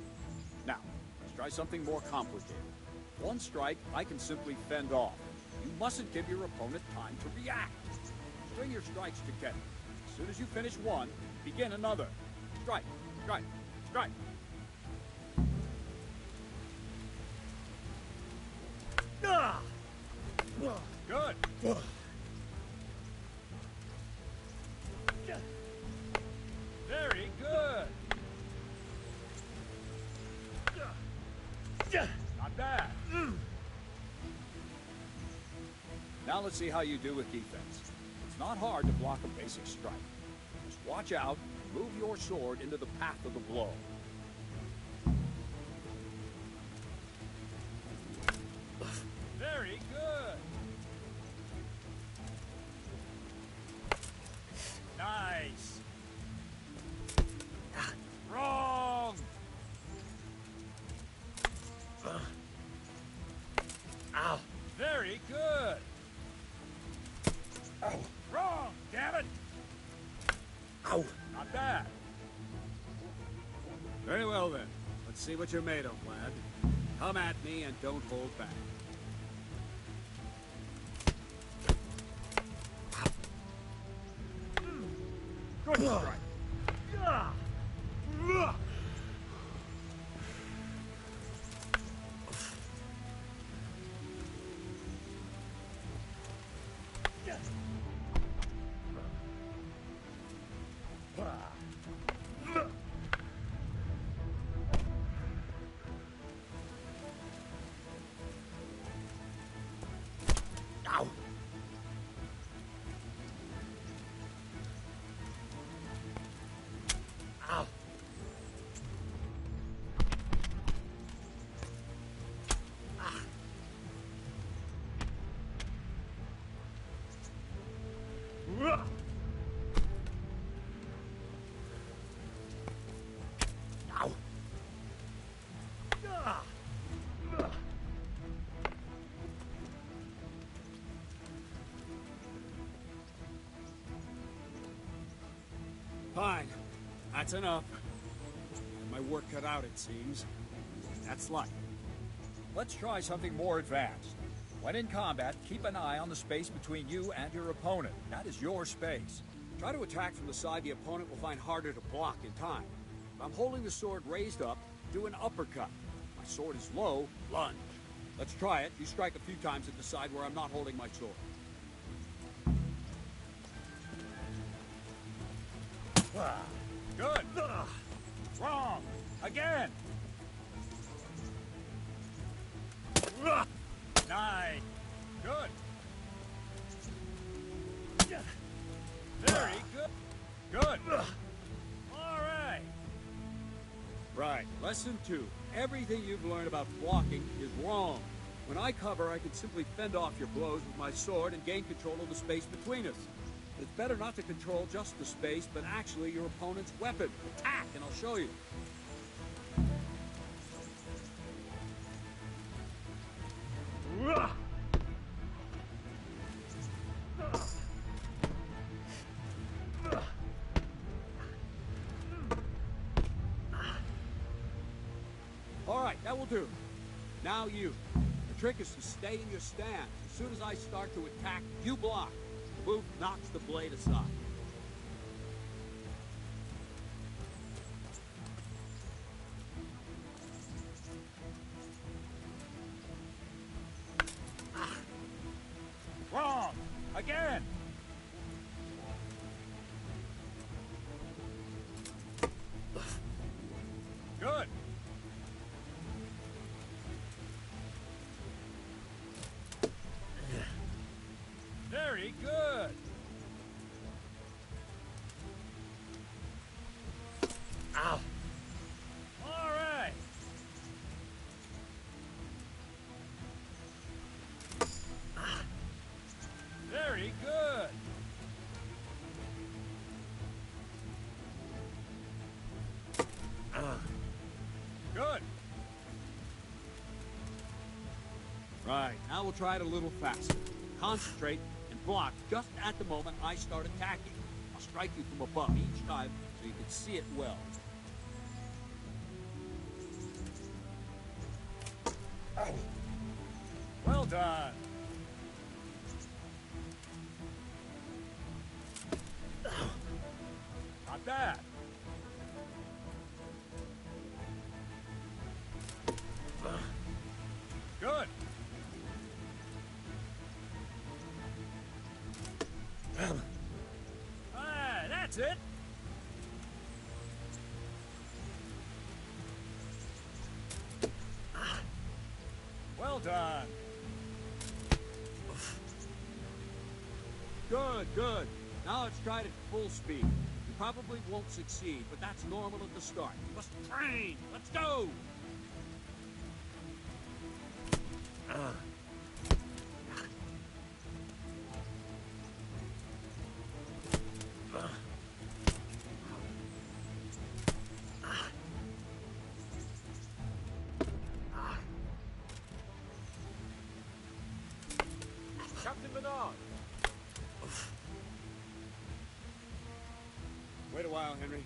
[SPEAKER 14] Now, let's try something more complicated. One strike, I can simply fend off. You mustn't give your opponent time to react. String your strikes together. As soon as you finish one, begin another. Strike, strike, strike. Good. Very good. Not bad. Now let's see how you do with defense. It's not hard to block a basic strike. Just watch out and move your sword into the path of the blow. Very good. Nice. Wrong. Ow. Very good. Oh. Wrong, damn it. Ow. Not bad. Very well then. Let's see what you're made of, lad. Come at me and don't hold back. Good strike. Ow. Ow. Ah. Ow. Ah. Fine. That's enough. My work cut out, it seems. That's life. Let's try something more advanced. When in combat, keep an eye on the space between you and your opponent. That is your space. Try to attack from the side the opponent will find harder to block in time. If I'm holding the sword raised up, do an uppercut. My sword is low, lunge. Let's try it. You strike a few times at the side where I'm not holding my sword. Good. Wrong. Again. Nice. Good. Very good. Good. All right. Right. Lesson 2. Everything you've learned about blocking is wrong. When I cover, I can simply fend off your blows with my sword and gain control of the space between us. It's better not to control just the space, but actually your opponent's weapon. Attack, and I'll show you. All right, that will do. Now you. The trick is to stay in your stance. As soon as I start to attack, you block. The move knocks the blade aside. Wrong! Again! Good! Very good! Ow! All right! Very good! Good! Right, now we'll try it a little faster. Concentrate and block just at the moment I start attacking. I'll strike you from above each time so you can see it well. Well done! Not bad. Good. That's it. Well done. Good, good. Now let's try it at full speed. You probably won't succeed, but that's normal at the start. You must train. Let's go. Captain Bernard. Wait a while, Henry.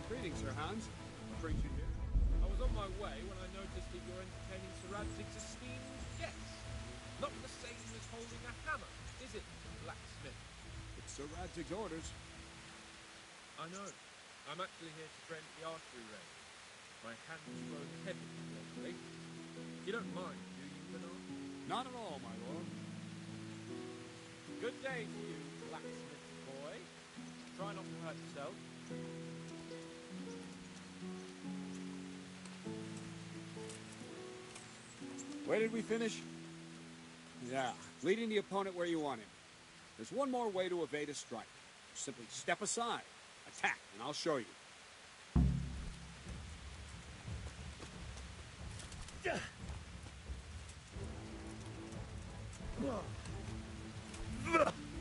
[SPEAKER 14] Greetings, Sir Hans. What brings you here?
[SPEAKER 5] I was on my way when I noticed that you're entertaining Sir Radzig's esteemed guests. Not the same as holding a hammer, is it, blacksmith?
[SPEAKER 14] It's Sir Radzig's orders.
[SPEAKER 5] I know. I'm actually here to train at the archery range. My hands grow heavy lately. You don't mind, do you, Bernard?
[SPEAKER 14] Not at all, my lord.
[SPEAKER 5] Good day to you, blacksmith boy. Try not to hurt yourself.
[SPEAKER 14] Where did we finish? Yeah, leading the opponent where you want him. There's one more way to evade a strike. Simply step aside, attack, and I'll show you.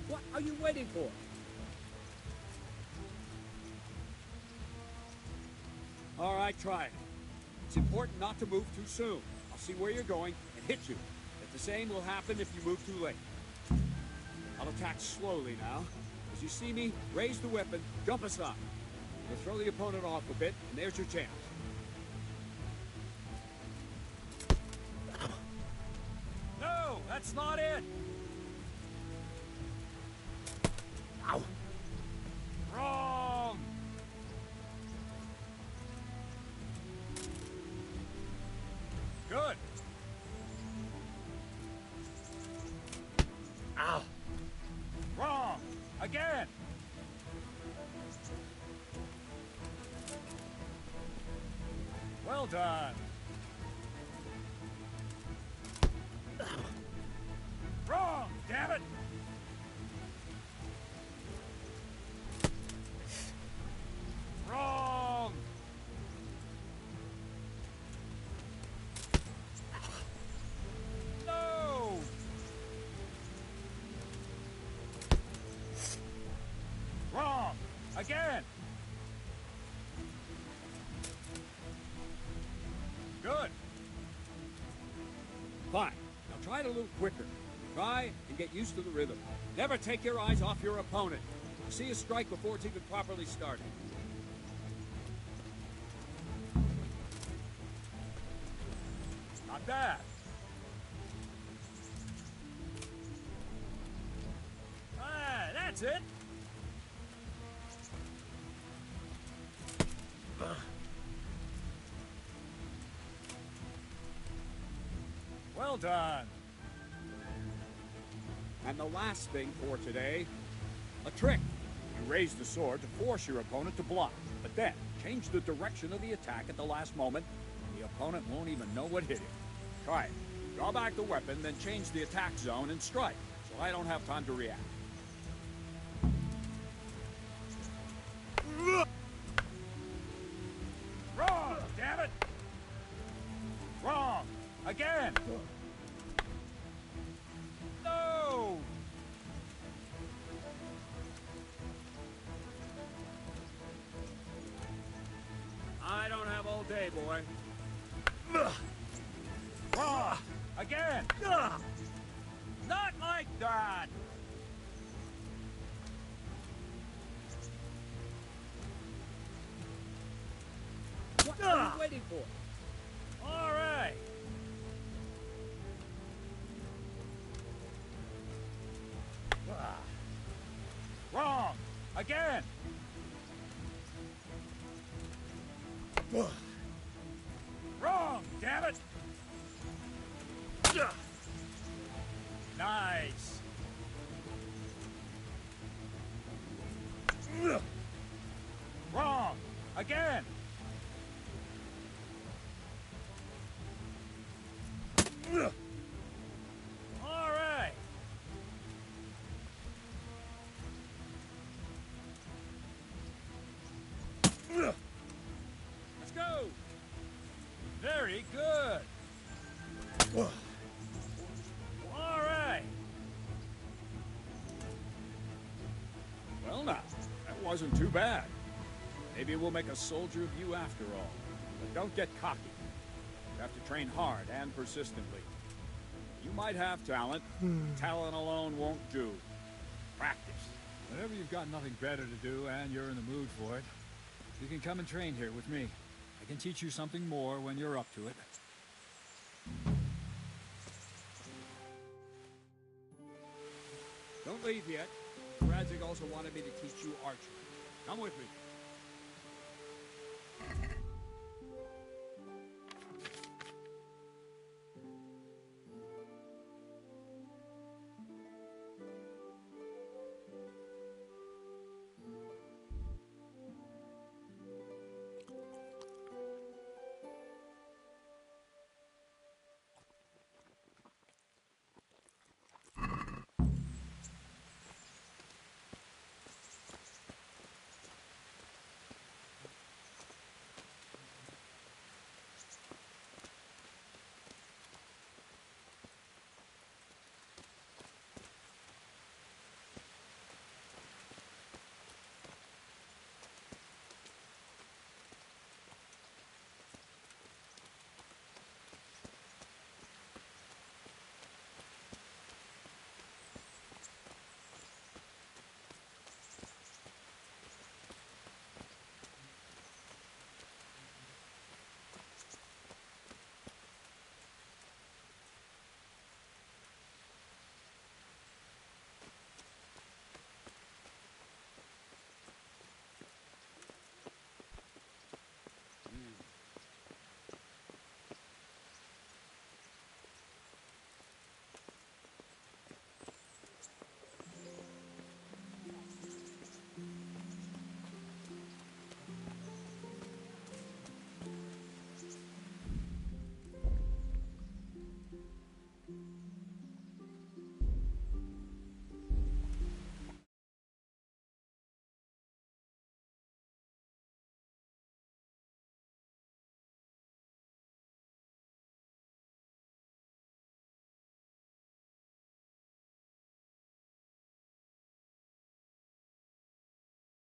[SPEAKER 14] What are you waiting for? All right, try it. It's important not to move too soon. I'll see where you're going and hit you. But the same will happen if you move too late. I'll attack slowly now. As you see me, raise the weapon, jump aside. You'll throw the opponent off a bit, and there's your chance. No, that's not it! Ow! Wrong! Good. Ow! Wrong! Again! Well done. Wrong, damn it! Wrong! No! Wrong! Again! Good. Fine. Now try it a little quicker. Try and get used to the rhythm. Never take your eyes off your opponent. See a strike before it's even properly started. Not bad. Ah, that's it. Well done. And the last thing for today, a trick. You raise the sword to force your opponent to block, but then change the direction of the attack at the last moment, and the opponent won't even know what hit him. Try it. Draw back the weapon, then change the attack zone and strike, so I don't have time to react. Wrong, damn it! Wrong! Again! No! I don't have all day, boy. Wrong! Again! Not like that! What are you waiting for? All right. Wrong! Again! Wrong, damn it! Nice! Wrong! Again! All right! Let's go! Very good! All right! Well now, that wasn't too bad. Maybe we'll make a soldier of you after all. But don't get cocky. You have to train hard and persistently. You might have talent. Talent alone won't do. Practice.
[SPEAKER 17] Whenever you've got nothing better to do and you're in the mood for it, you can come and train here with me. I can teach you something more when you're up to it.
[SPEAKER 14] Don't leave yet. Radzik also wanted me to teach you archery. Come with me.